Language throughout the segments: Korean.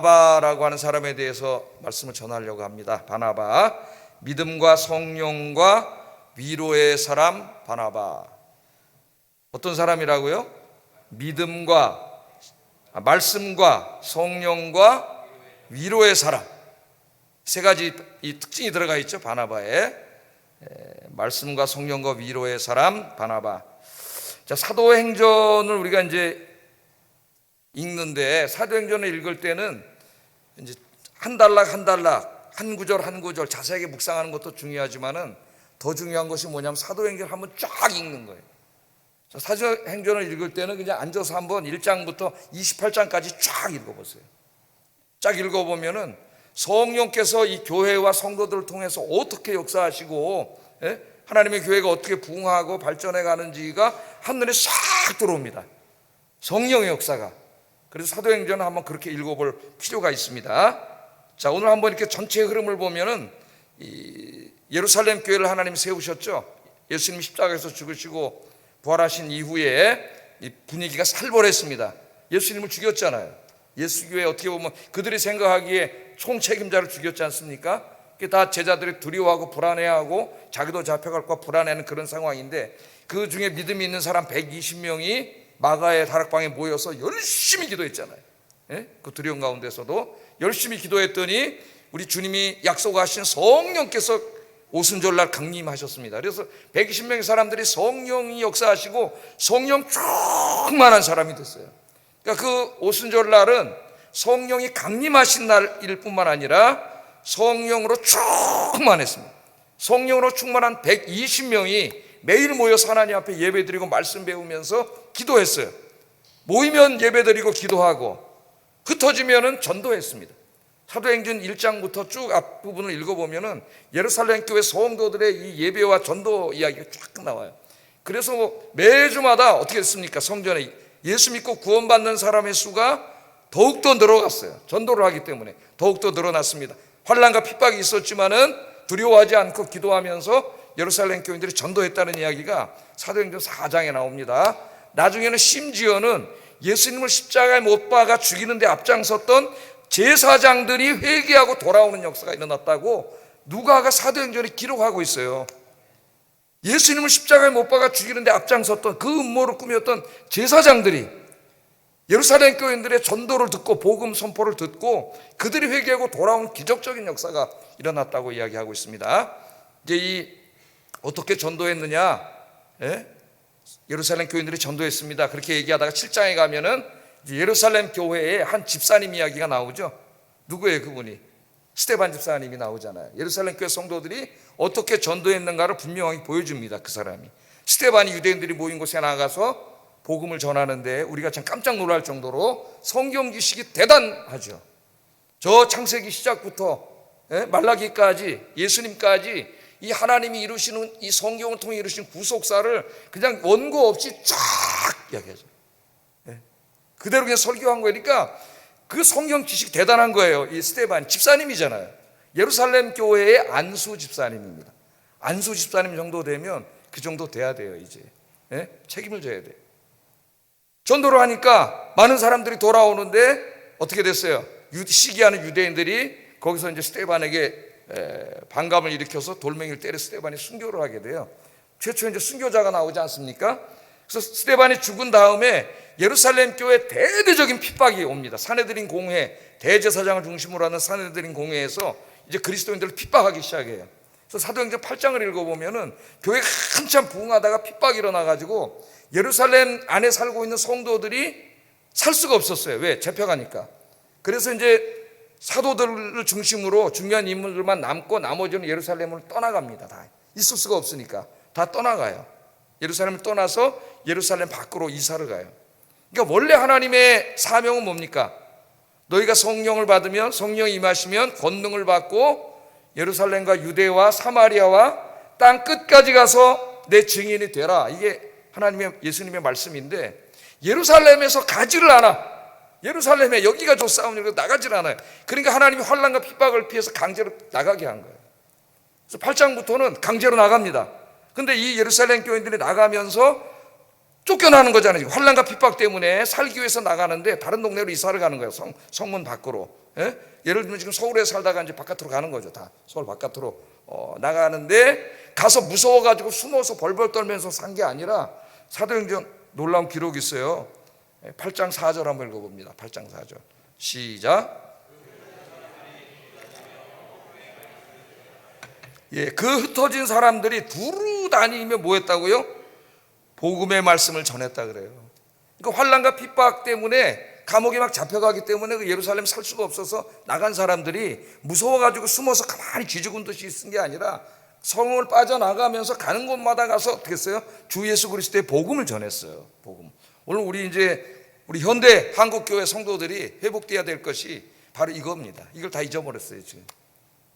바나바라고 하는 사람에 대해서 말씀을 전하려고 합니다. 바나바, 믿음과 성령과 위로의 사람 바나바. 어떤 사람이라고요? 믿음과 말씀과 성령과 위로의 사람. 세 가지 이 특징이 들어가 있죠. 바나바에 말씀과 성령과 위로의 사람 바나바. 자, 사도행전을 우리가 이제 읽는데, 사도행전을 읽을 때는 이제 한 단락 한 구절 한 구절 자세하게 묵상하는 것도 중요하지만은 더 중요한 것이 뭐냐면 사도행전을 한번 쫙 읽는 거예요. 사도행전을 읽을 때는 그냥 앉아서 한번 1장부터 28장까지 쫙 읽어보세요. 쫙 읽어보면은 성령께서 이 교회와 성도들을 통해서 어떻게 역사하시고 하나님의 교회가 어떻게 부흥하고 발전해 가는지가 한눈에 싹 들어옵니다. 성령의 역사가. 그래서 사도행전을 한번 그렇게 읽어볼 필요가 있습니다. 자, 오늘 한번 이렇게 전체 흐름을 보면은 이 예루살렘 교회를 하나님 세우셨죠. 예수님 십자가에서 죽으시고 부활하신 이후에 이 분위기가 살벌했습니다. 예수님을 죽였잖아요. 예수 교회 어떻게 보면 그들이 생각하기에 총책임자를 죽였지 않습니까? 그게 다 제자들이 두려워하고 불안해하고 자기도 잡혀갈까 불안해하는 그런 상황인데, 그 중에 믿음이 있는 사람 120명이 마가의 다락방에 모여서 열심히 기도했잖아요. 그 두려움 가운데서도 열심히 기도했더니 우리 주님이 약속하신 성령께서 오순절날 강림하셨습니다. 그래서 120명의 사람들이 성령이 역사하시고 성령 충만한 사람이 됐어요. 그러니까 그 오순절날은 성령이 강림하신 날일 뿐만 아니라 성령으로 충만했습니다. 성령으로 충만한 120명이 매일 모여서 하나님 앞에 예배드리고 말씀 배우면서 기도했어요. 모이면 예배드리고 기도하고, 흩어지면은 전도했습니다. 사도행전 1장부터 쭉 앞부분을 읽어보면은 예루살렘 교회 성도들의 이 예배와 전도 이야기가 쫙 나와요. 그래서 매주마다 어떻게 했습니까? 성전에 예수 믿고 구원받는 사람의 수가 더욱더 늘어갔어요. 전도를 하기 때문에 더욱더 늘어났습니다. 환난과 핍박이 있었지만은 두려워하지 않고 기도하면서 예루살렘 교인들이 전도했다는 이야기가 사도행전 4장에 나옵니다. 나중에는 심지어는 예수님을 십자가에 못 박아 죽이는 데 앞장섰던 제사장들이 회개하고 돌아오는 역사가 일어났다고 누가가 사도행전에 기록하고 있어요. 예수님을 십자가에 못 박아 죽이는 데 앞장섰던 그 음모를 꾸몄던 제사장들이 예루살렘 교인들의 전도를 듣고 복음 선포를 듣고 그들이 회개하고 돌아온 기적적인 역사가 일어났다고 이야기하고 있습니다. 이제 어떻게 전도했느냐? 예루살렘 교인들이 전도했습니다. 그렇게 얘기하다가 7장에 가면은 예루살렘 교회에 한 집사님 이야기가 나오죠. 누구예요? 그분이 스데반 집사님이 나오잖아요. 예루살렘 교회 성도들이 어떻게 전도했는가를 분명하게 보여줍니다. 그 사람이 스데반이 유대인들이 모인 곳에 나가서 복음을 전하는데 우리가 참 깜짝 놀랄 정도로 성경 지식이 대단하죠. 저 창세기 시작부터 말라기까지 예수님까지 이 하나님이 이루시는 이 성경을 통해 이루신 구속사를 그냥 원고 없이 쫙 이야기하죠. 그대로 그냥 설교한 거니까 그 성경 지식이 대단한 거예요. 이 스데반 집사님이잖아요. 예루살렘 교회의 안수 집사님입니다. 안수 집사님 정도 되면 그 정도 돼야 돼요. 이제 책임을 져야 돼요. 전도를 하니까 많은 사람들이 돌아오는데 어떻게 됐어요? 시기하는 유대인들이 거기서 이제 스데반에게 반감을 일으켜서 돌멩이를 때려 스데반이 순교를 하게 돼요. 최초에 이제 순교자가 나오지 않습니까? 그래서 스데반이 죽은 다음에 예루살렘 교회 대대적인 핍박이 옵니다. 사내들인 공회, 대제사장을 중심으로 하는 사내들인 공회에서 이제 그리스도인들을 핍박하기 시작해요. 그래서 사도행전 8장을 읽어보면은 교회가 한참 부흥하다가 핍박이 일어나가지고 예루살렘 안에 살고 있는 성도들이 살 수가 없었어요. 왜? 잡혀가니까. 그래서 이제 사도들을 중심으로 중요한 인물들만 남고 나머지는 예루살렘을 떠나갑니다. 다 있을 수가 없으니까 다 떠나가요. 예루살렘을 떠나서 예루살렘 밖으로 이사를 가요. 그러니까 원래 하나님의 사명은 뭡니까? 너희가 성령을 받으면, 성령이 임하시면 권능을 받고 예루살렘과 유대와 사마리아와 땅 끝까지 가서 내 증인이 되라. 이게 하나님의 예수님의 말씀인데 예루살렘에서 가지를 않아. 예루살렘에 여기가 좋사오니 나가질 않아요. 그러니까 하나님이 환난과 핍박을 피해서 강제로 나가게 한 거예요. 그래서 8장부터는 강제로 나갑니다. 근데 이 예루살렘 교인들이 나가면서 쫓겨나는 거잖아요. 환난과 핍박 때문에 살기 위해서 나가는데 다른 동네로 이사를 가는 거예요. 성문 밖으로. 예? 예를 들면 지금 서울에 살다가 이제 바깥으로 가는 거죠. 다 서울 바깥으로 나가는데 가서 무서워가지고 숨어서 벌벌 떨면서 산 게 아니라 사도행전 놀라운 기록이 있어요. 8장 4절 한번 읽어봅니다. 8장 4절 시작. 그 흩어진 사람들이 두루 다니며 뭐 했다고요? 복음의 말씀을 전했다 그래요. 그러니까 환난과 핍박 때문에 감옥에 막 잡혀가기 때문에 그 예루살렘 살 수가 없어서 나간 사람들이 무서워가지고 숨어서 가만히 쥐죽은 듯이 있은 게 아니라 성을 빠져나가면서 가는 곳마다 가서 어떻게 했어요? 주 예수 그리스도의 복음을 전했어요. 복음. 오늘 우리 현대 한국교회 성도들이 회복돼야 될 것이 바로 이겁니다. 이걸 다 잊어버렸어요. 지금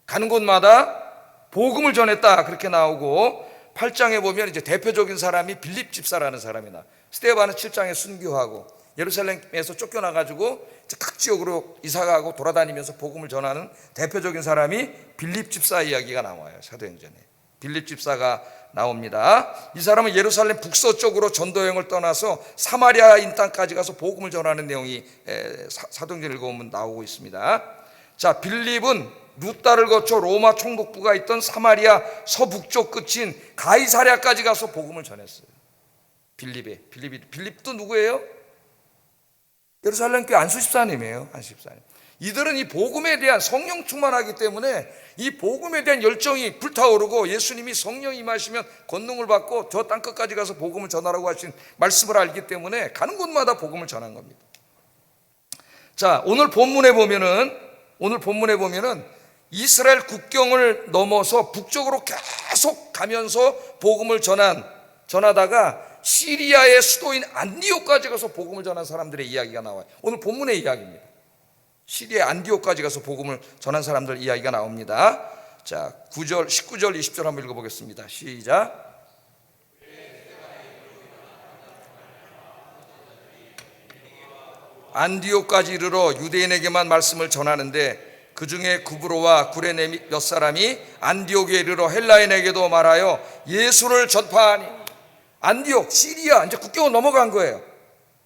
가는 곳마다 복음을 전했다 그렇게 나오고 8장에 보면 이제 대표적인 사람이 빌립 집사라는 사람이나 스데반은 7장에 순교하고 예루살렘에서 쫓겨나가지고 각 지역으로 이사가고 돌아다니면서 복음을 전하는 대표적인 사람이 빌립 집사 이야기가 나와요. 사도행전에 빌립 집사가 나옵니다. 이 사람은 예루살렘 북서쪽으로 전도여행을 떠나서 사마리아인 땅까지 가서 복음을 전하는 내용이 사도행전 읽어보면 나오고 있습니다. 자, 빌립은 루따를 거쳐 로마 총독부가 있던 사마리아 서북쪽 끝인 가이사랴까지 가서 복음을 전했어요. 빌립도 누구예요? 예루살렘 교회 안수 집사님이에요. 안수 집사님. 이들은 이 복음에 대한 성령 충만하기 때문에 이 복음에 대한 열정이 불타오르고 예수님이 성령 임하시면 권능을 받고 저 땅끝까지 가서 복음을 전하라고 하신 말씀을 알기 때문에 가는 곳마다 복음을 전한 겁니다. 자, 오늘 본문에 보면은 이스라엘 국경을 넘어서 북쪽으로 계속 가면서 복음을 전하다가 시리아의 수도인 안디옥까지 가서 복음을 전한 사람들의 이야기가 나와요. 오늘 본문의 이야기입니다. 시리아 안디옥까지 가서 복음을 전한 사람들 이야기가 나옵니다. 자, 9절, 19절, 20절 한번 읽어보겠습니다. 시작. 안디옥까지 이르러 유대인에게만 말씀을 전하는데 그 중에 구브로와 구레네 몇 사람이 안디옥에 이르러 헬라인에게도 말하여 예수를 전파하니. 안디옥, 시리아, 이제 국경을 넘어간 거예요.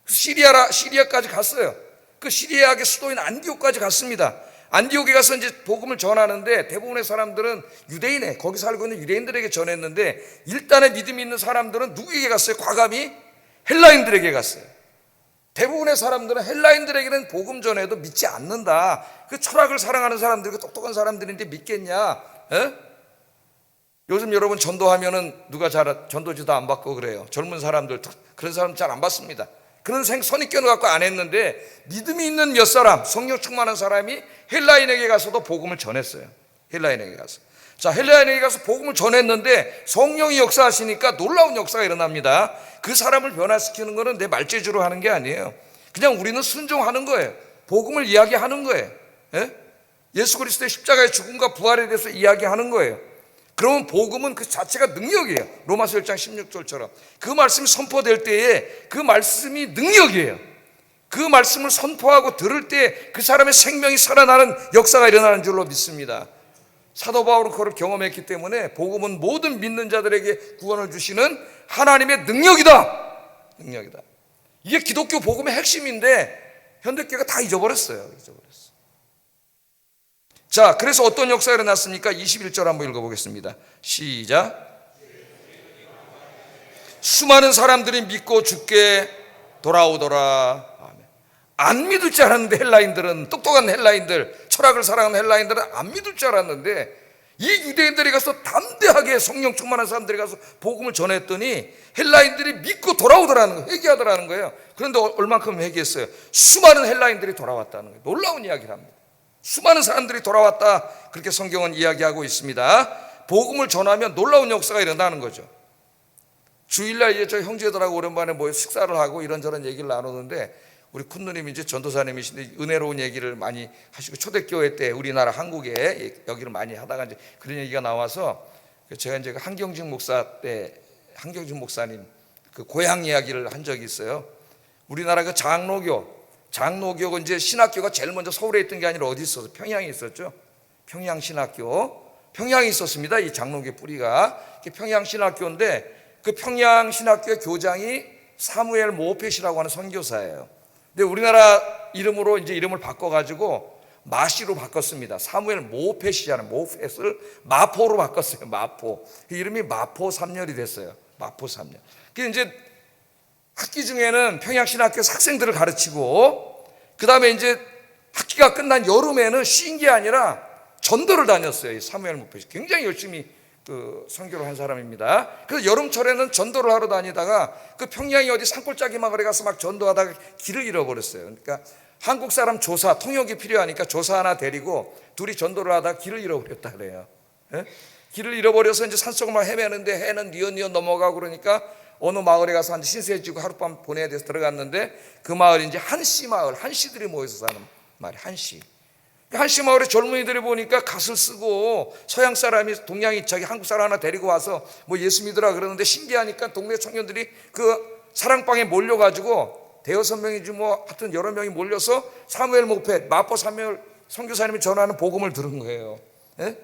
시리아까지 갔어요. 그 시리아의 수도인 안디옥까지 갔습니다. 안디옥에 가서 이제 복음을 전하는데 대부분의 사람들은 유대인에 거기 살고 있는 유대인들에게 전했는데 일단의 믿음이 있는 사람들은 누구에게 갔어요? 과감히 헬라인들에게 갔어요. 대부분의 사람들은 헬라인들에게는 복음 전해도 믿지 않는다. 그 철학을 사랑하는 사람들, 그 똑똑한 사람들인데 믿겠냐? 에? 요즘 여러분 전도하면은 누가 전도지도 안 받고 그래요. 젊은 사람들, 그런 사람 잘 안 받습니다. 그런 선입견을 갖고 안 했는데 믿음이 있는 몇 사람, 성령 충만한 사람이 헬라인에게 가서도 복음을 전했어요. 헬라인에게 가서. 자, 헬라인에게 가서 복음을 전했는데 성령이 역사하시니까 놀라운 역사가 일어납니다. 그 사람을 변화시키는 것은 내 말재주로 하는 게 아니에요. 그냥 우리는 순종하는 거예요. 복음을 이야기하는 거예요. 예? 예수 그리스도의 십자가의 죽음과 부활에 대해서 이야기하는 거예요. 그러면 복음은 그 자체가 능력이에요. 로마서 1장 16절처럼 그 말씀이 선포될 때에 그 말씀이 능력이에요. 그 말씀을 선포하고 들을 때 그 사람의 생명이 살아나는 역사가 일어나는 줄로 믿습니다. 사도 바울은 그걸 경험했기 때문에 복음은 모든 믿는 자들에게 구원을 주시는 하나님의 능력이다. 이게 기독교 복음의 핵심인데 현대교회가 다 잊어버렸어요. 자, 그래서 어떤 역사가 일어났습니까? 21절 한번 읽어보겠습니다. 시작. 수많은 사람들이 믿고 주께 돌아오더라. 아멘. 안 믿을 줄 알았는데 헬라인들은, 똑똑한 헬라인들, 철학을 사랑하는 헬라인들은 안 믿을 줄 알았는데 이 유대인들이 가서 담대하게 성령 충만한 사람들이 가서 복음을 전했더니 헬라인들이 믿고 돌아오더라는 거예요. 회개하더라는 거예요. 그런데 얼만큼 회개했어요? 수많은 헬라인들이 돌아왔다는 거예요. 놀라운 이야기를 합니다. 수많은 사람들이 돌아왔다, 그렇게 성경은 이야기하고 있습니다. 복음을 전하면 놀라운 역사가 일어나는 거죠. 주일날 이제 저희 형제들하고 오랜만에 모여 식사를 하고 이런저런 얘기를 나누는데 우리 쿤누님이 이제 전도사님이신데 은혜로운 얘기를 많이 하시고 초대교회 때 우리나라 한국에 여기를 많이 하다가 이제 그런 얘기가 나와서 제가 이제 한경직 목사님 그 고향 이야기를 한 적이 있어요. 우리나라 그 장로교가 이제 신학교가 제일 먼저 서울에 있던 게 아니라 어디 있었어요? 평양에 있었죠. 평양이 있었습니다. 이 장로교 뿌리가 평양신학교인데 그 평양신학교의 교장이 사무엘 모페시라고 하는 선교사예요. 근데 우리나라 이름으로 이제 이름을 바꿔가지고 마시로 바꿨습니다. 사무엘 모페시잖아요. 모펫을 마포로 바꿨어요. 마포. 그 이름이 마포 3년이 됐어요. 마포 3년. 그 이제 학기 중에는 평양신학교에서 학생들을 가르치고, 그 다음에 이제 학기가 끝난 여름에는 쉰 게 아니라 전도를 다녔어요. 이 사무엘 모페시 굉장히 열심히 그 선교를 한 사람입니다. 그래서 여름철에는 전도를 하러 다니다가 그 평양이 어디 산골짜기 마을에 가서 막 전도하다가 길을 잃어버렸어요. 그러니까 한국 사람 조사, 통역이 필요하니까 조사 하나 데리고 둘이 전도를 하다가 길을 잃어버렸다 그래요. 예? 길을 잃어버려서 이제 산속을 막 헤매는데 해는 뉘엿뉘엿 넘어가고 그러니까 어느 마을에 가서 한 신세 지고 하룻밤 보내야 돼서 들어갔는데 그 마을이 이제 한씨 마을, 한씨들이 모여서 사는 말이 한씨. 한씨 마을에 젊은이들이 보니까 갓을 쓰고 서양 사람이 동양이 자기 한국 사람 하나 데리고 와서 뭐 예수 믿으라 그러는데 신기하니까 동네 청년들이 그 사랑방에 몰려가지고 대여섯 명이지 뭐 하여튼 여러 명이 몰려서 사무엘 모페 마포 사무엘 선교사님이 전하는 복음을 들은 거예요. 예?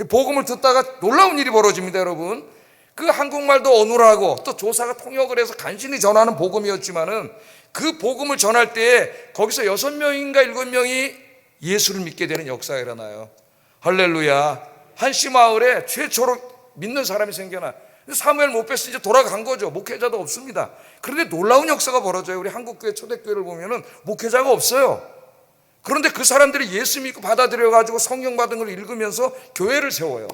복음을 듣다가 놀라운 일이 벌어집니다, 여러분. 그 한국말도 어눌하고 또 조사가 통역을 해서 간신히 전하는 복음이었지만은 그 복음을 전할 때에 거기서 6명인가 7명이 예수를 믿게 되는 역사가 일어나요. 할렐루야. 한씨 마을에 최초로 믿는 사람이 생겨나. 사무엘 모페스 이제 돌아간 거죠. 목회자도 없습니다. 그런데 놀라운 역사가 벌어져요. 우리 한국교회 초대교회를 보면은 목회자가 없어요. 그런데 그 사람들이 예수 믿고 받아들여가지고 성령 받은 걸 읽으면서 교회를 세워요.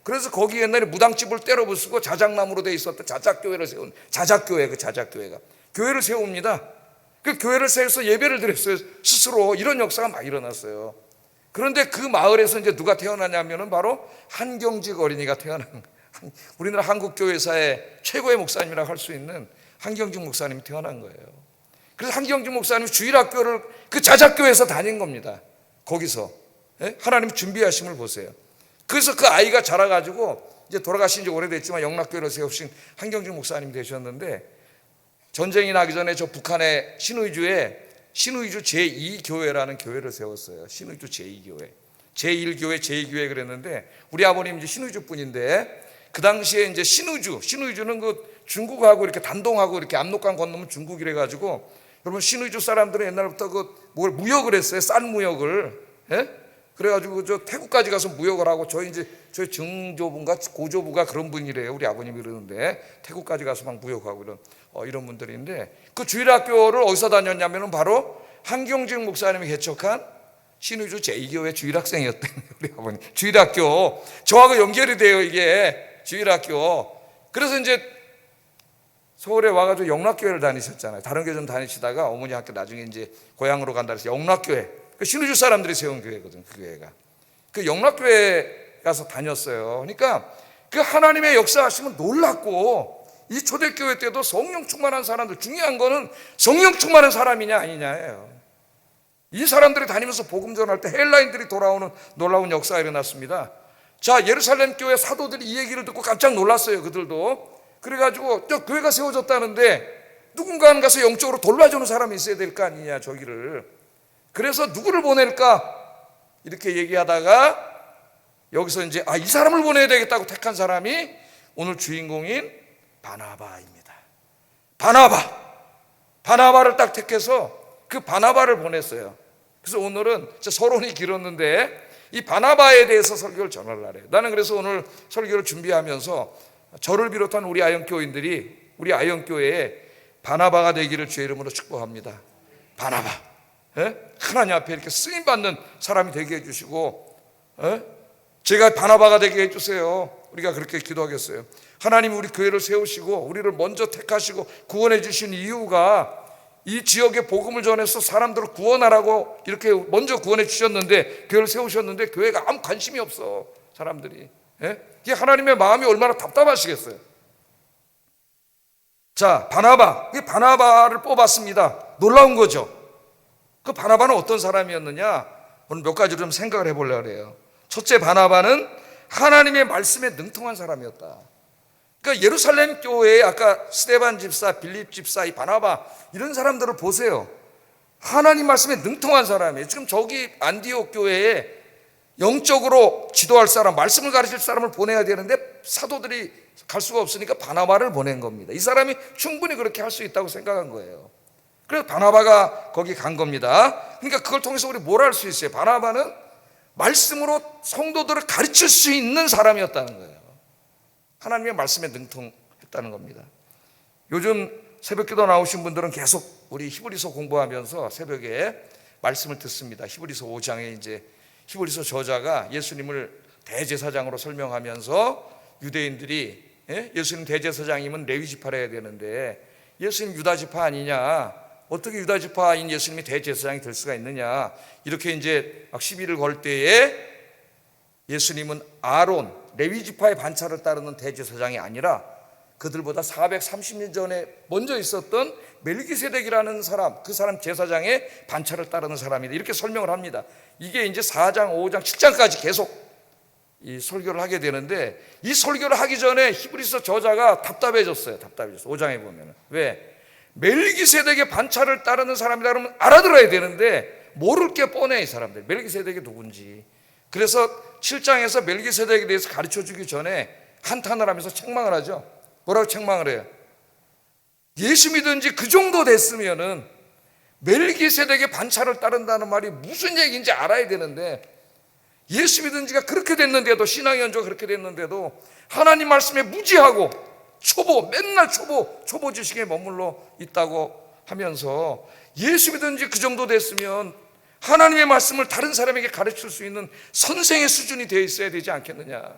그래서 거기 옛날에 무당집을 때려 부수고 자작나무로 돼 있었던 자작교회를 세운 자작교회, 그 자작교회가 교회를 세웁니다. 그 교회를 세워서 예배를 드렸어요. 스스로. 이런 역사가 막 일어났어요. 그런데 그 마을에서 이제 누가 태어나냐면은 바로 한경직 어린이가 태어난, 우리나라 한국교회사의 최고의 목사님이라고 할 수 있는 한경직 목사님이 태어난 거예요. 그래서 한경직 목사님이 주일학교를 그 자작교회에서 다닌 겁니다. 거기서. 예? 하나님이 준비하심을 보세요. 그래서 그 아이가 자라가지고 이제 돌아가신 지 오래됐지만 영락교회를 세우신 한경직 목사님이 되셨는데, 전쟁이 나기 전에 저 북한의 신의주에 신의주 제2교회라는 교회를 세웠어요. 신의주 제2교회. 제1교회, 제2교회 그랬는데 우리 아버님 이제 신의주 분인데 그 당시에 이제 신의주는 그 중국하고 이렇게 단동하고 이렇게 압록강 건너면 중국이래 가지고, 여러분 신의주 사람들은 옛날부터 그 뭘 무역을 했어요. 싼 무역을. 예? 그래가지고 저 태국까지 가서 무역을 하고 저희 증조부인가 고조부가 그런 분이래요. 우리 아버님이 그러는데 태국까지 가서 막 무역하고 이런 분들인데, 그 주일학교를 어디서 다녔냐면은 바로 한경직 목사님이 개척한 신의주 제2교회 주일학생이었대요. 우리 아버님 주일학교 저하고 연결이 돼요. 이게 주일학교. 그래서 이제 서울에 와가지고 영락교회를 다니셨잖아요. 다른 교회 좀 다니시다가 어머니 학교 나중에 이제 고향으로 간다 해서 영락교회, 그 신의주 사람들이 세운 교회거든. 그 교회가 그 영락교회 가서 다녔어요. 그러니까 그 하나님의 역사하시면 놀랐고, 이 초대교회 때도 성령 충만한 사람들, 중요한 거는 성령 충만한 사람이냐 아니냐예요. 이 사람들이 다니면서 복음 전할 때 헬라인들이 돌아오는 놀라운 역사가 일어났습니다. 자, 예루살렘 교회 사도들이 이 얘기를 듣고 깜짝 놀랐어요. 그들도. 그래가지고 저 교회가 세워졌다는데 누군가는 가서 영적으로 돌봐주는 사람이 있어야 될 거 아니냐, 저기를. 그래서 누구를 보낼까 이렇게 얘기하다가 여기서 이제 이 사람을 보내야 되겠다고 택한 사람이 오늘 주인공인 바나바입니다. 바나바를 딱 택해서 그 바나바를 보냈어요. 그래서 오늘은 서론이 길었는데 이 바나바에 대해서 설교를 전하려고 해요. 나는 그래서 오늘 설교를 준비하면서 저를 비롯한 우리 아영교인들이 우리 아영교회에 바나바가 되기를 주의 이름으로 축복합니다. 바나바. 예? 하나님 앞에 이렇게 쓰임받는 사람이 되게 해주시고, 예? 제가 바나바가 되게 해주세요. 우리가 그렇게 기도하겠어요. 하나님이 우리 교회를 세우시고 우리를 먼저 택하시고 구원해 주신 이유가 이 지역에 복음을 전해서 사람들을 구원하라고 이렇게 먼저 구원해 주셨는데, 교회를 세우셨는데 교회가 아무 관심이 없어, 사람들이. 예? 이게 하나님의 마음이 얼마나 답답하시겠어요. 자, 바나바를 뽑았습니다. 놀라운 거죠. 그 바나바는 어떤 사람이었느냐, 오늘 몇 가지로 좀 생각을 해보려고 해요. 첫째, 바나바는 하나님의 말씀에 능통한 사람이었다. 그러니까 예루살렘 교회에 아까 스데반 집사, 빌립 집사, 이 바나바 이런 사람들을 보세요. 하나님 말씀에 능통한 사람이에요. 지금 저기 안디옥 교회에 영적으로 지도할 사람, 말씀을 가르칠 사람을 보내야 되는데 사도들이 갈 수가 없으니까 바나바를 보낸 겁니다. 이 사람이 충분히 그렇게 할 수 있다고 생각한 거예요. 그래서 바나바가 거기 간 겁니다. 그러니까 그걸 통해서 우리 뭘 알 수 있어요? 바나바는 말씀으로 성도들을 가르칠 수 있는 사람이었다는 거예요. 하나님의 말씀에 능통했다는 겁니다. 요즘 새벽기도 나오신 분들은 계속 우리 히브리서 공부하면서 새벽에 말씀을 듣습니다. 히브리서 5장에 이제 히브리서 저자가 예수님을 대제사장으로 설명하면서 유대인들이 예수님 대제사장이면 레위 지파를 해야 되는데 예수님 유다 지파 아니냐, 어떻게 유다 지파인 예수님이 대제사장이 될 수가 있느냐, 이렇게 이제 막 시비를 걸 때에 예수님은 아론 레위 지파의 반차를 따르는 대제사장이 아니라 그들보다 430년 전에 먼저 있었던 멜기세덱이라는 사람, 그 사람 제사장의 반차를 따르는 사람이다, 이렇게 설명을 합니다. 이게 이제 4장, 5장, 7장까지 계속 이 설교를 하게 되는데, 이 설교를 하기 전에 히브리서 저자가 답답해졌어요. 5장에 보면 왜? 멜기세덱의 반차를 따르는 사람이다 그러면 알아들어야 되는데 모를 게 뻔해, 이 사람들. 멜기세덱이 누군지. 그래서 7장에서 멜기세덱에 대해서 가르쳐주기 전에 한탄을 하면서 책망을 하죠. 뭐라고 책망을 해요? 예수 믿은 지 그 정도 됐으면은 멜기세덱의 반차를 따른다는 말이 무슨 얘기인지 알아야 되는데, 예수 믿은 지가 그렇게 됐는데도, 신앙의 연조가 그렇게 됐는데도 하나님 말씀에 무지하고 맨날 초보 지식에 머물러 있다고 하면서, 예수 믿은 지 그 정도 됐으면 하나님의 말씀을 다른 사람에게 가르칠 수 있는 선생의 수준이 되어 있어야 되지 않겠느냐.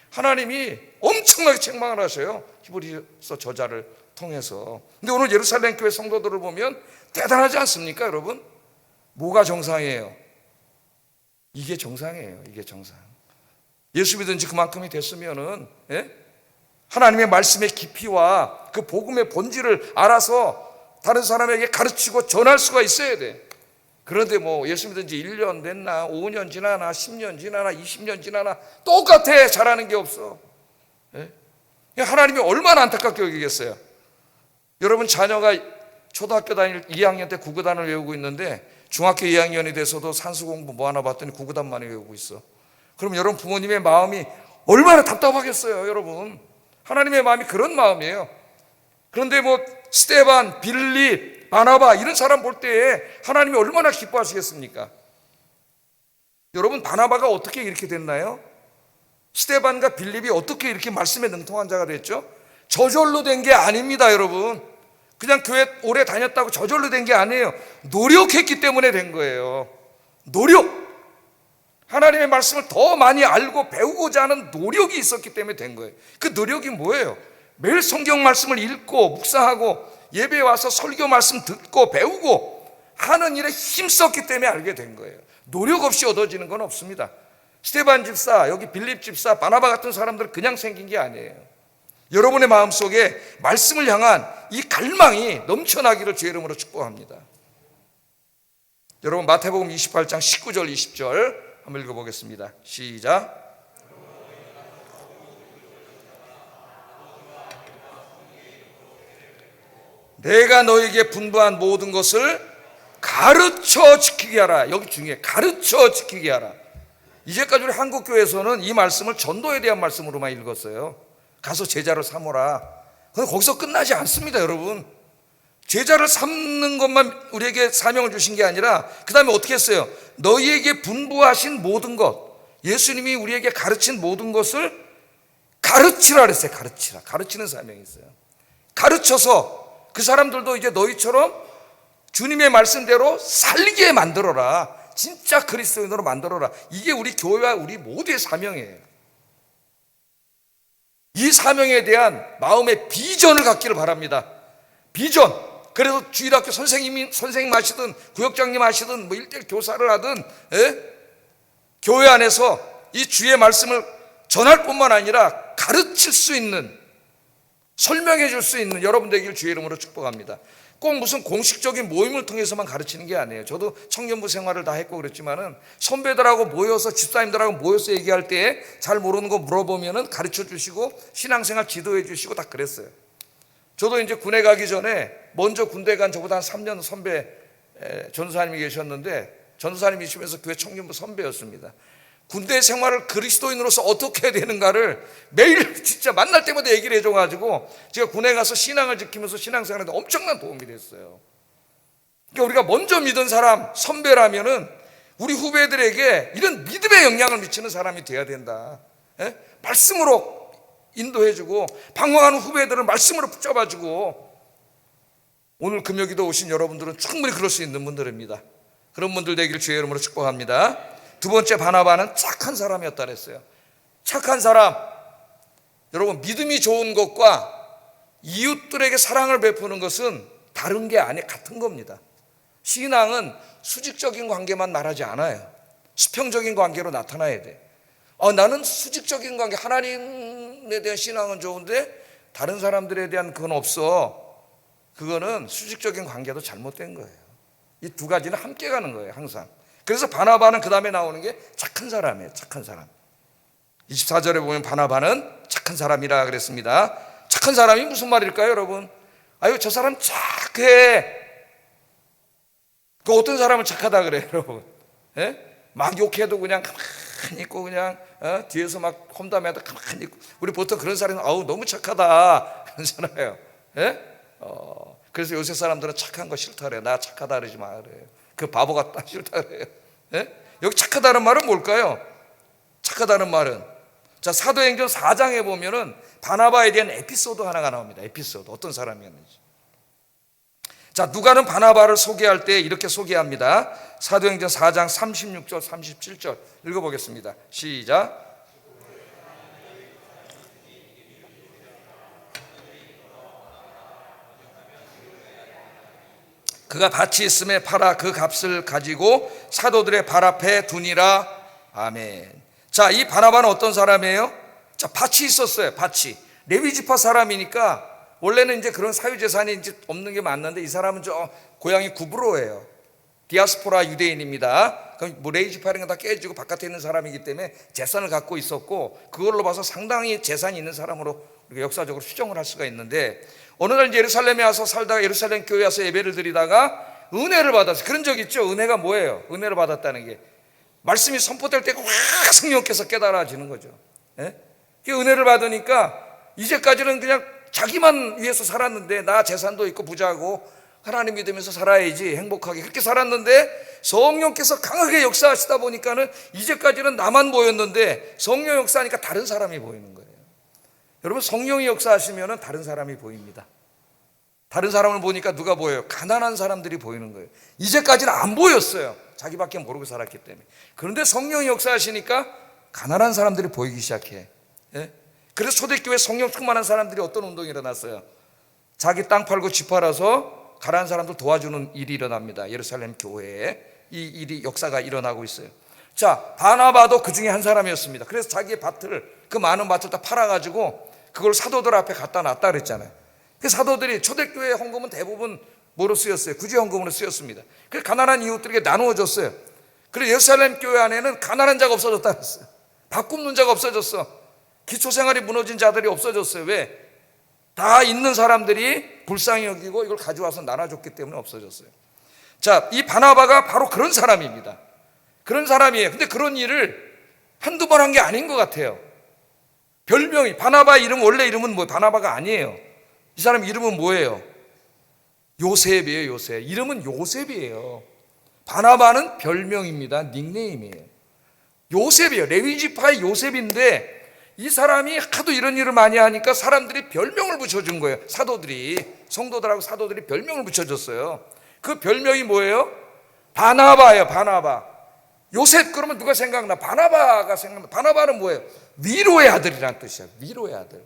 하나님이 엄청나게 책망을 하셔요, 히브리서 저자를 통해서. 근데 오늘 예루살렘 교회 성도들을 보면 대단하지 않습니까, 여러분? 뭐가 정상이에요? 이게 정상이에요. 이게 정상. 예수 믿은 지 그만큼이 됐으면은 하나님의 말씀의 깊이와 그 복음의 본질을 알아서 다른 사람에게 가르치고 전할 수가 있어야 돼. 그런데 뭐 예수 믿은 지 1년 됐나, 5년 지나나, 10년 지나나, 20년 지나나 똑같아. 잘하는 게 없어. 하나님이 얼마나 안타깝게 여기겠어요. 여러분 자녀가 초등학교 다닐 2학년 때 구구단을 외우고 있는데 중학교 2학년이 돼서도 산수 공부 뭐 하나 봤더니 구구단만 외우고 있어. 그럼 여러분 부모님의 마음이 얼마나 답답하겠어요, 여러분. 하나님의 마음이 그런 마음이에요. 그런데 뭐 스데반, 빌립, 바나바 이런 사람 볼 때에 하나님이 얼마나 기뻐하시겠습니까? 여러분 바나바가 어떻게 이렇게 됐나요? 스데반과 빌립이 어떻게 이렇게 말씀에 능통한 자가 됐죠? 저절로 된 게 아닙니다, 여러분. 그냥 교회 오래 다녔다고 저절로 된 게 아니에요. 노력했기 때문에 된 거예요. 노력. 하나님의 말씀을 더 많이 알고 배우고자 하는 노력이 있었기 때문에 된 거예요. 그 노력이 뭐예요? 매일 성경 말씀을 읽고 묵상하고 예배에 와서 설교 말씀 듣고 배우고 하는 일에 힘썼기 때문에 알게 된 거예요. 노력 없이 얻어지는 건 없습니다. 스데반 집사, 여기 빌립 집사, 바나바 같은 사람들은 그냥 생긴 게 아니에요. 여러분의 마음속에 말씀을 향한 이 갈망이 넘쳐나기를 주의 이름으로 축복합니다. 여러분 마태복음 28장 19절 20절 한번 읽어보겠습니다. 시작. 내가 너에게 분부한 모든 것을 가르쳐 지키게 하라. 여기 중요해. 가르쳐 지키게 하라. 이제까지 우리 한국교회에서는 이 말씀을 전도에 대한 말씀으로만 읽었어요. 가서 제자를 삼으라. 그런데 거기서 끝나지 않습니다, 여러분. 제자를 삼는 것만 우리에게 사명을 주신 게 아니라 그 다음에 어떻게 했어요? 너희에게 분부하신 모든 것, 예수님이 우리에게 가르친 모든 것을 가르치라 그랬어요. 가르치라. 가르치는 사명이 있어요. 가르쳐서 그 사람들도 이제 너희처럼 주님의 말씀대로 살게 만들어라. 진짜 그리스도인으로 만들어라. 이게 우리 교회와 우리 모두의 사명이에요. 이 사명에 대한 마음의 비전을 갖기를 바랍니다. 비전. 그래서 주일학교 선생님 하시든 구역장님 하시든 뭐 1대1 교사를 하든 교회 안에서 이 주의 말씀을 전할 뿐만 아니라 가르칠 수 있는, 설명해 줄 수 있는 여러분 되기를 주의 이름으로 축복합니다. 꼭 무슨 공식적인 모임을 통해서만 가르치는 게 아니에요. 저도 청년부 생활을 다 했고 그랬지만은 선배들하고 모여서, 집사님들하고 모여서 얘기할 때 잘 모르는 거 물어보면은 가르쳐 주시고 신앙생활 지도해 주시고 다 그랬어요. 저도 이제 군에 가기 전에 먼저 군대 간 저보다 한 3년 선배 전도사님이 계셨는데, 전도사님이시면서 교회 청년부 선배였습니다. 군대 생활을 그리스도인으로서 어떻게 해야 되는가를 매일 진짜 만날 때마다 얘기를 해줘가지고 제가 군에 가서 신앙을 지키면서 신앙생활에 엄청난 도움이 됐어요. 그러니까 우리가 먼저 믿은 사람, 선배라면은 우리 후배들에게 이런 믿음의 영향을 미치는 사람이 돼야 된다. 예? 말씀으로 인도해주고 방황하는 후배들을 말씀으로 붙잡아주고, 오늘 금요기도 오신 여러분들은 충분히 그럴 수 있는 분들입니다. 그런 분들 되기를 주의 이름으로 축복합니다. 두 번째, 바나바는 착한 사람이었다 그랬어요. 착한 사람, 여러분, 믿음이 좋은 것과 이웃들에게 사랑을 베푸는 것은 다른 게 아니에요. 같은 겁니다. 신앙은 수직적인 관계만 말하지 않아요. 수평적인 관계로 나타나야 돼. 나는 수직적인 관계, 하나님에 대한 신앙은 좋은데 다른 사람들에 대한 그건 없어. 그거는 수직적인 관계도 잘못된 거예요. 이 두 가지는 함께 가는 거예요, 항상. 그래서 바나바는 그 다음에 나오는 게 착한 사람이에요. 착한 사람. 24절에 보면 바나바는 착한 사람이라 그랬습니다. 착한 사람이 무슨 말일까요, 여러분? 아유, 저 사람 착해. 그 어떤 사람을 착하다 그래요, 여러분? 예? 막 욕해도 그냥 가만히 있고, 그냥 뒤에서 막 험담해도 가만히 있고. 우리 보통 그런 사람은 너무 착하다 그러잖아요. 예? 그래서 요새 사람들은 착한 거 싫다 그래요. 나 착하다 그러지 마 그래요. 그 바보 같다 싫다 그래요. 예? 여기 착하다는 말은 뭘까요? 착하다는 말은, 자, 사도행전 4장에 보면은 바나바에 대한 에피소드 하나가 나옵니다. 에피소드, 어떤 사람이었는지. 자, 누가는 바나바를 소개할 때 이렇게 소개합니다. 사도행전 4장 36절 37절 읽어보겠습니다. 시작. 그가 밭이 있음에 팔아 그 값을 가지고 사도들의 발 앞에 두니라. 아멘. 자, 이 바나바는 어떤 사람이에요? 자, 밭이 있었어요. 밭이. 레위 지파 사람이니까 원래는 이제 그런 사유재산이 이제 없는 게 맞는데, 이 사람은 고향이 구브로예요. 디아스포라 유대인입니다. 그럼 뭐 레위 지파 이런 거 다 깨지고 바깥에 있는 사람이기 때문에 재산을 갖고 있었고, 그걸로 봐서 상당히 재산이 있는 사람으로 우리가 역사적으로 추정을 할 수가 있는데, 어느 날 이제 예루살렘에 와서 살다가 예루살렘 교회에 와서 예배를 드리다가 은혜를 받았어요. 그런 적 있죠? 은혜가 뭐예요? 은혜를 받았다는 게 말씀이 선포될 때 확 성령께서 깨달아지는 거죠. 예? 은혜를 받으니까 이제까지는 그냥 자기만 위해서 살았는데, 나 재산도 있고 부자고 하나님 믿으면서 살아야지 행복하게 그렇게 살았는데, 성령께서 강하게 역사하시다 보니까는 이제까지는 나만 보였는데 성령 역사하니까 다른 사람이 보이는 거예요. 여러분, 성령이 역사하시면 다른 사람이 보입니다. 다른 사람을 보니까 누가 보여요? 가난한 사람들이 보이는 거예요. 이제까지는 안 보였어요. 자기밖에 모르고 살았기 때문에. 그런데 성령이 역사하시니까 가난한 사람들이 보이기 시작해. 예? 그래서 초대교회 성령 충만한 사람들이 어떤 운동이 일어났어요? 자기 땅 팔고 집 팔아서 가난한 사람들 도와주는 일이 일어납니다. 예루살렘 교회에 이 일이, 역사가 일어나고 있어요. 자, 바나바도 그 중에 한 사람이었습니다. 그래서 자기의 밭을, 그 많은 밭을 다 팔아가지고 그걸 사도들 앞에 갖다 놨다 그랬잖아요. 그 사도들이, 초대교회 헌금은 대부분 뭐로 쓰였어요? 구제 헌금으로 쓰였습니다. 그래서 가난한 이웃들에게 나누어 줬어요. 그래서 예루살렘 교회 안에는 가난한 자가 없어졌다 그랬어요. 밥 굶는 자가 없어졌어. 기초생활이 무너진 자들이 없어졌어요. 왜? 다 있는 사람들이 불쌍히 여기고 이걸 가져와서 나눠줬기 때문에 없어졌어요. 자, 이 바나바가 바로 그런 사람입니다. 그런 사람이에요. 근데 그런 일을 한두 번 한 게 아닌 것 같아요. 별명이, 바나바 이름, 원래 이름은 뭐예요? 바나바가 아니에요. 이 사람 이름은 뭐예요? 요셉이에요. 요셉. 이름은 요셉이에요. 바나바는 별명입니다. 닉네임이에요. 요셉이에요. 레위 지파의 요셉인데, 이 사람이 하도 이런 일을 많이 하니까 사람들이 별명을 붙여준 거예요. 사도들이, 성도들하고 사도들이 별명을 붙여줬어요. 그 별명이 뭐예요? 바나바예요. 바나바. 요셉 그러면 누가 생각나? 바나바가 생각나. 바나바는 뭐예요? 위로의 아들이라는 뜻이야. 위로의 아들.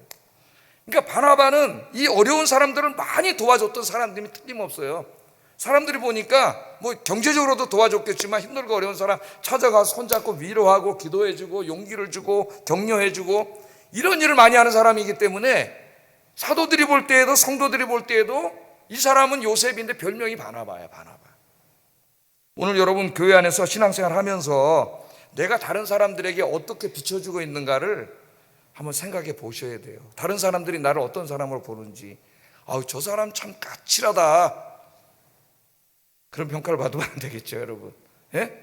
그러니까 바나바는 이 어려운 사람들을 많이 도와줬던 사람들이 틀림없어요. 사람들이 보니까 뭐 경제적으로도 도와줬겠지만 힘들고 어려운 사람 찾아가서 손잡고 위로하고 기도해주고 용기를 주고 격려해주고 이런 일을 많이 하는 사람이기 때문에 사도들이 볼 때에도, 성도들이 볼 때에도 이 사람은 요셉인데 별명이 바나바야. 바나바. 오늘 여러분 교회 안에서 신앙생활 하면서 내가 다른 사람들에게 어떻게 비춰주고 있는가를 한번 생각해 보셔야 돼요. 다른 사람들이 나를 어떤 사람으로 보는지. 저 사람 참 까칠하다, 그런 평가를 받으면 안 되겠죠, 여러분. 예?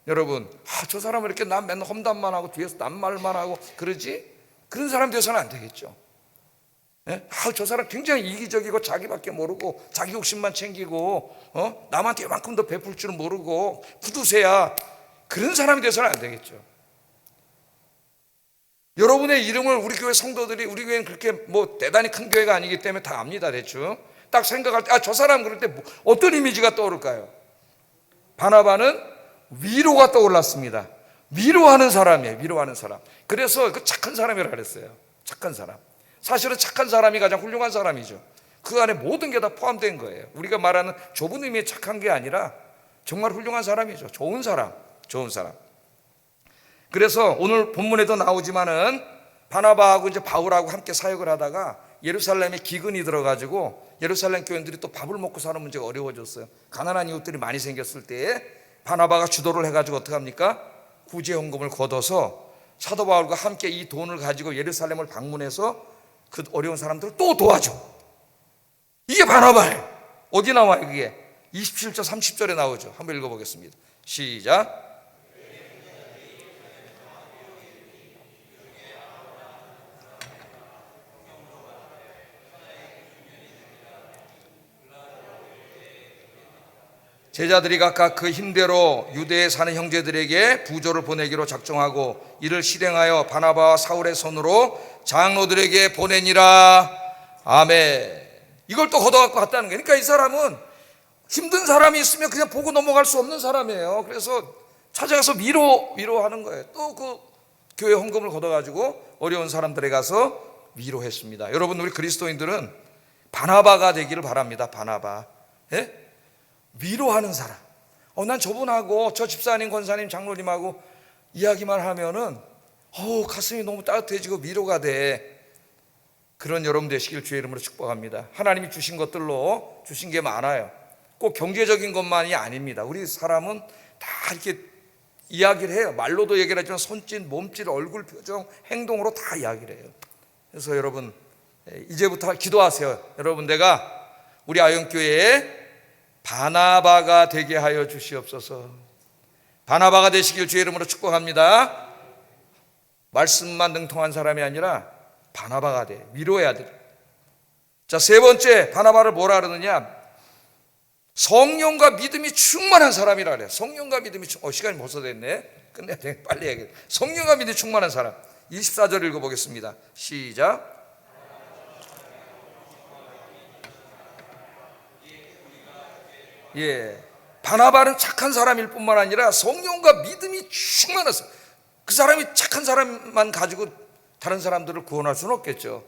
여러분, 저 사람은 이렇게 난 맨날 험담만 하고 뒤에서 낱말만 하고 그러지? 그런 사람 되어서는 안 되겠죠. 예? 저 사람 굉장히 이기적이고 자기밖에 모르고 자기 욕심만 챙기고 남한테 이만큼 더 베풀 줄은 모르고 구두쇠야. 그런 사람이 되어서는 안 되겠죠. 여러분의 이름을 우리 교회 성도들이, 우리 교회는 그렇게 뭐 대단히 큰 교회가 아니기 때문에 다 압니다. 대충 딱 생각할 때 저 사람 그럴 때 어떤 이미지가 떠오를까요? 바나바는 위로가 떠올랐습니다. 위로하는 사람이에요. 위로하는 사람. 그래서 그 착한 사람이라고 그랬어요. 착한 사람. 사실은 착한 사람이 가장 훌륭한 사람이죠. 그 안에 모든 게 다 포함된 거예요. 우리가 말하는 좁은 의미의 착한 게 아니라 정말 훌륭한 사람이죠. 좋은 사람, 좋은 사람. 그래서 오늘 본문에도 나오지만은 바나바하고 이제 바울하고 함께 사역을 하다가 예루살렘에 기근이 들어가지고 예루살렘 교인들이 또 밥을 먹고 사는 문제가 어려워졌어요. 가난한 이웃들이 많이 생겼을 때에 바나바가 주도를 해가지고 어떻게 합니까? 구제헌금을 걷어서 사도 바울과 함께 이 돈을 가지고 예루살렘을 방문해서 그 어려운 사람들을 또 도와줘. 이게 바나바예요. 어디 나와요 그게? 27절 30절에 나오죠. 한번 읽어보겠습니다. 시작. 제자들이 각각 그 힘대로 유대에 사는 형제들에게 부조를 보내기로 작정하고 이를 실행하여 바나바와 사울의 손으로 장로들에게 보내니라. 아멘. 이걸 또 걷어갖고 갔다는 거예요. 그러니까 이 사람은 힘든 사람이 있으면 그냥 보고 넘어갈 수 없는 사람이에요. 그래서 찾아가서 위로하는 거예요. 또 그 교회 헌금을 걷어가지고 어려운 사람들에 가서 위로했습니다. 여러분, 우리 그리스도인들은 바나바가 되기를 바랍니다. 바나바. 예? 위로하는 사람. 난 저분하고 저 집사님, 권사님, 장로님하고 이야기만 하면은 가슴이 너무 따뜻해지고 위로가 돼. 그런 여러분 되시길 주의 이름으로 축복합니다. 하나님이 주신 것들로 주신 게 많아요. 꼭 경제적인 것만이 아닙니다. 우리 사람은 다 이렇게 이야기를 해요. 말로도 얘기를 하지만 손짓, 몸짓, 얼굴 표정, 행동으로 다 이야기를 해요. 그래서 여러분, 이제부터 기도하세요. 여러분, 내가 우리 아영교회에 바나바가 되게 하여 주시옵소서. 바나바가 되시길 주의 이름으로 축복합니다. 말씀만 능통한 사람이 아니라 바나바가 돼. 위로해야 돼. 자, 세 번째, 바나바를 뭐라 그러느냐? 성령과 믿음이 충만한 사람이라 그래요. 성령과 믿음이 시간이 벌써 됐네. 끝내야 돼. 빨리 해야겠네. 성령과 믿음이 충만한 사람. 24절 읽어보겠습니다. 시작. 바나바는 착한 사람일 뿐만 아니라 성령과 믿음이 충만해서 그 사람이 착한 사람만 가지고 다른 사람들을 구원할 수는 없겠죠.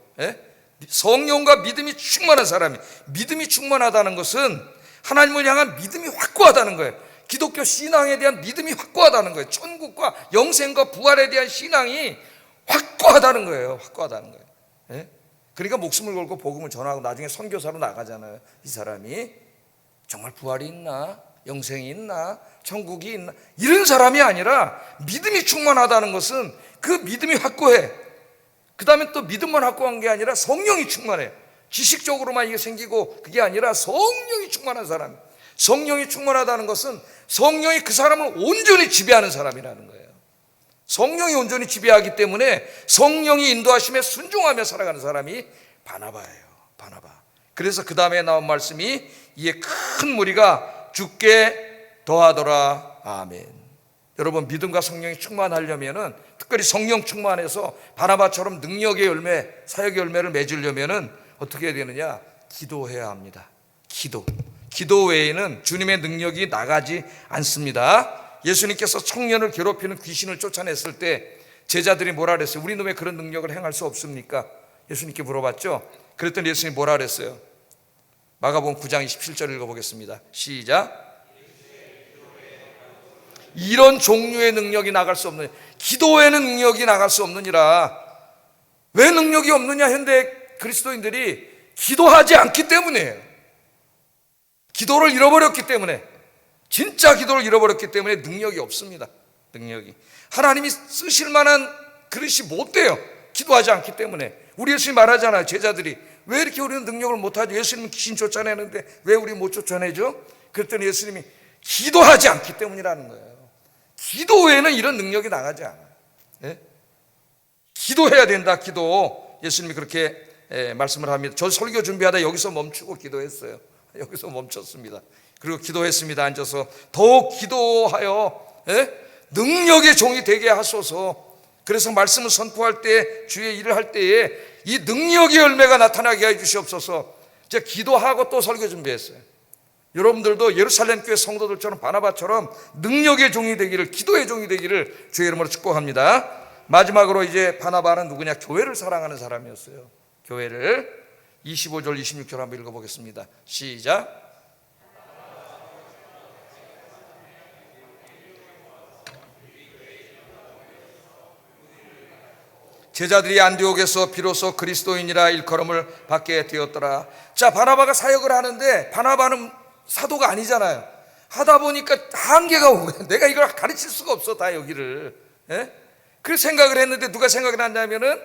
성령과 믿음이 충만한 사람이, 믿음이 충만하다는 것은 하나님을 향한 믿음이 확고하다는 거예요. 기독교 신앙에 대한 믿음이 확고하다는 거예요. 천국과 영생과 부활에 대한 신앙이 확고하다는 거예요. 확고하다는 거예요. 그러니까 목숨을 걸고 복음을 전하고 나중에 선교사로 나가잖아요. 이 사람이 정말 부활이 있나? 영생이 있나? 천국이 있나? 이런 사람이 아니라 믿음이 충만하다는 것은 그 믿음이 확고해. 그 다음에 또 믿음만 확고한 게 아니라 성령이 충만해. 지식적으로만 이게 생기고 그게 아니라 성령이 충만한 사람. 성령이 충만하다는 것은 성령이 그 사람을 온전히 지배하는 사람이라는 거예요. 성령이 온전히 지배하기 때문에 성령이 인도하심에 순종하며 살아가는 사람이 바나바예요. 바나바. 그래서 그 다음에 나온 말씀이 이에 큰 무리가 죽게 더하더라. 아멘. 여러분, 믿음과 성령이 충만하려면은, 특별히 성령 충만해서 바나바처럼 능력의 열매, 사역의 열매를 맺으려면은 어떻게 해야 되느냐? 기도해야 합니다. 기도 외에는 주님의 능력이 나가지 않습니다. 예수님께서 청년을 괴롭히는 귀신을 쫓아냈을 때 제자들이 뭐라 그랬어요? 우리는 왜 그런 능력을 행할 수 없습니까? 예수님께 물어봤죠. 그랬더니 예수님이 뭐라 그랬어요? 마가복음 9장 27절 읽어보겠습니다. 시작. 이런 종류의 능력이 나갈 수 없느냐? 기도에는 능력이 나갈 수 없느니라. 왜 능력이 없느냐? 현대 그리스도인들이 기도하지 않기 때문이에요. 기도를 잃어버렸기 때문에, 진짜 기도를 잃어버렸기 때문에 능력이 없습니다. 능력이. 하나님이 쓰실 만한 그릇이 못 돼요. 기도하지 않기 때문에. 우리 예수님이 말하잖아요. 제자들이 왜 이렇게 우리는 능력을 못하죠? 예수님은 귀신 쫓아내는데 왜 우리 못 쫓아내죠? 그랬더니 예수님이 기도하지 않기 때문이라는 거예요. 기도 외에는 이런 능력이 나가지 않아요. 예? 기도해야 된다. 기도. 예수님이 그렇게 말씀을 합니다. 저 설교 준비하다 여기서 멈추고 기도했어요. 여기서 멈췄습니다. 그리고 기도했습니다. 앉아서 더욱 기도하여 능력의 종이 되게 하소서. 그래서 말씀을 선포할 때, 주의 일을 할 때에 이 능력의 열매가 나타나게 해 주시옵소서. 제가 기도하고 또 설교 준비했어요. 여러분들도 예루살렘 교회 성도들처럼 바나바처럼 능력의 종이 되기를, 기도의 종이 되기를 주의 이름으로 축복합니다. 마지막으로 이제 바나바는 누구냐? 교회를 사랑하는 사람이었어요. 교회를. 25절 26절 한번 읽어보겠습니다. 시작. 제자들이 안디옥에서 비로소 그리스도인이라 일컬음을 받게 되었더라. 자, 바나바가 사역을 하는데 바나바는 사도가 아니잖아요. 하다 보니까 한계가 온 거예요. 내가 이걸 가르칠 수가 없어, 다 여기를. 그래서 생각을 했는데 누가 생각을 했냐면은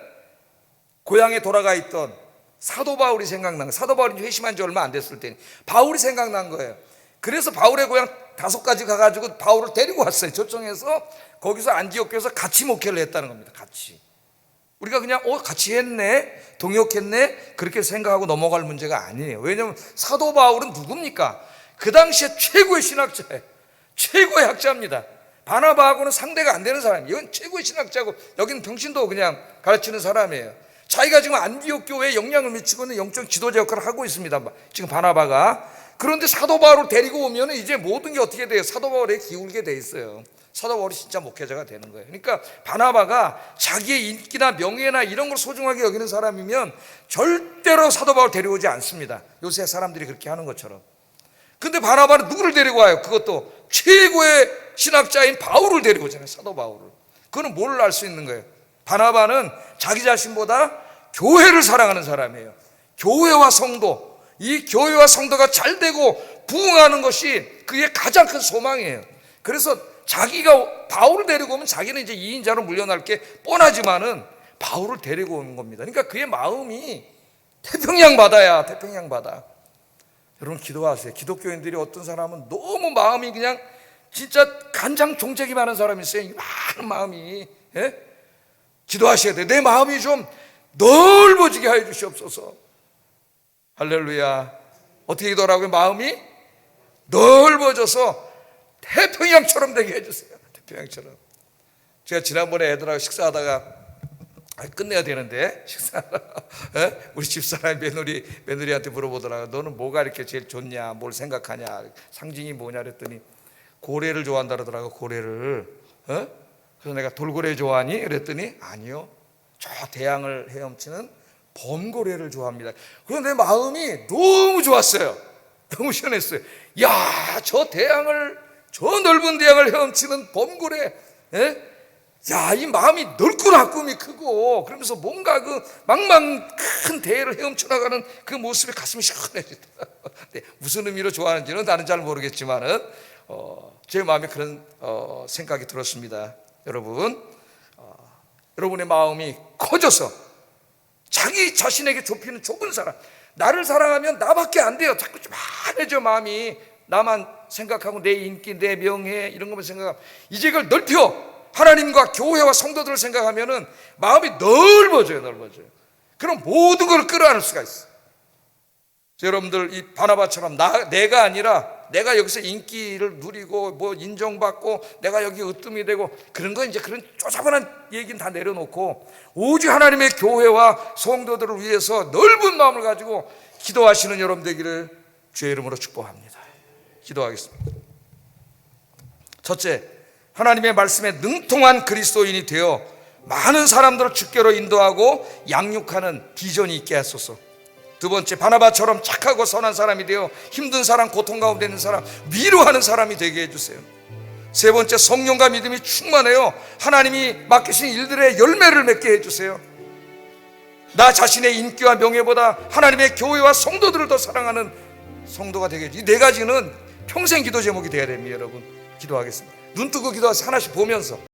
고향에 돌아가 있던 사도 바울이 생각난 거예요. 사도 바울이 회심한 지 얼마 안 됐을 때 바울이 생각난 거예요. 그래서 바울의 고향 5가지 가가지고 바울을 데리고 왔어요. 초청해서 거기서 안디옥 교회에서 같이 목회를 했다는 겁니다. 같이. 우리가 그냥 같이 했네, 동역했네, 그렇게 생각하고 넘어갈 문제가 아니에요. 왜냐하면 사도 바울은 누굽니까? 그 당시에 최고의 신학자예요. 최고의 학자입니다. 바나바하고는 상대가 안 되는 사람이에요. 이건 최고의 신학자고, 여기는 병신도 그냥 가르치는 사람이에요. 자기가 지금 안디옥 교회에 영향을 미치고 있는 영적 지도자 역할을 하고 있습니다. 지금 바나바가. 그런데 사도 바울을 데리고 오면 이제 모든 게 어떻게 돼요? 사도 바울에 기울게 돼 있어요. 사도 바울이 진짜 목회자가 되는 거예요. 그러니까 바나바가 자기의 인기나 명예나 이런 걸 소중하게 여기는 사람이면 절대로 사도 바울 데려오지 않습니다. 요새 사람들이 그렇게 하는 것처럼. 근데 바나바는 누구를 데리고 와요? 그것도 최고의 신학자인 바울을 데리고 오잖아요. 사도 바울을. 그거는 뭘 알 수 있는 거예요? 바나바는 자기 자신보다 교회를 사랑하는 사람이에요. 교회와 성도, 이 교회와 성도가 잘 되고 부흥하는 것이 그게 가장 큰 소망이에요. 그래서 자기가 바울을 데리고 오면 자기는 이제 2인자로 물려날 게 뻔하지만은 바울을 데리고 오는 겁니다. 그러니까 그의 마음이 태평양 바다야, 태평양 바다. 여러분 기도하세요. 기독교인들이 어떤 사람은 너무 마음이 그냥 진짜 간장 종책이 많은 사람이 있어요. 많은 마음이. 기도하셔야 돼요. 내 마음이 좀 넓어지게 하여 주시옵소서. 할렐루야. 어떻게 기도하라고요? 마음이 넓어져서 태평양처럼 되게 해주세요. 태평양처럼. 제가 지난번에 애들하고 식사하다가 끝내야 되는데 우리 집사람 며느리한테 물어보더라고요. 너는 뭐가 이렇게 제일 좋냐, 뭘 생각하냐, 상징이 뭐냐 그랬더니 고래를 좋아한다 그러더라고요. 고래를. 그래서 내가 돌고래 좋아하니? 그랬더니 아니요, 저 대양을 헤엄치는 범고래를 좋아합니다. 그런데 내 마음이 너무 좋았어요. 너무 시원했어요. 야, 저 넓은 대양을 헤엄치는 범고래, 야, 이 마음이 넓구나, 꿈이 크고. 그러면서 뭔가 그 망망 큰 대해를 헤엄쳐 나가는 그 모습에 가슴이 시원해지더라고요. 무슨 의미로 좋아하는지는 나는 잘 모르겠지만은 제 마음에 그런 생각이 들었습니다. 여러분, 여러분의 마음이 커져서 자기 자신에게 좁히는 좁은 사람, 나를 사랑하면 나밖에 안 돼요. 자꾸 조만해져 마음이. 나만 생각하고 내 인기, 내 명예 이런 것만 생각하고, 이제 이걸 넓혀 하나님과 교회와 성도들을 생각하면은 마음이 넓어져요. 그럼 모든 걸 끌어안을 수가 있어요. 여러분들 이 바나바처럼 내가 아니라 내가 여기서 인기를 누리고 뭐 인정받고 내가 여기 으뜸이 되고 그런 건 이제 그런 쪼잡한 얘기는 다 내려놓고 오직 하나님의 교회와 성도들을 위해서 넓은 마음을 가지고 기도하시는 여러분 되기를 주의 이름으로 축복합니다. 기도하겠습니다. 첫째, 하나님의 말씀에 능통한 그리스도인이 되어 많은 사람들을 주께로 인도하고 양육하는 비전이 있게 하소서. 두 번째, 바나바처럼 착하고 선한 사람이 되어 힘든 사람, 고통 가운데 있는 사람 위로하는 사람이 되게 해주세요. 세 번째, 성령과 믿음이 충만해요 하나님이 맡기신 일들의 열매를 맺게 해주세요. 나 자신의 인기와 명예보다 하나님의 교회와 성도들을 더 사랑하는 성도가 되게 해주세요. 이 네 가지는 평생 기도 제목이 되어야 됩니다. 여러분, 기도하겠습니다. 눈 뜨고 기도하세요. 하나씩 보면서.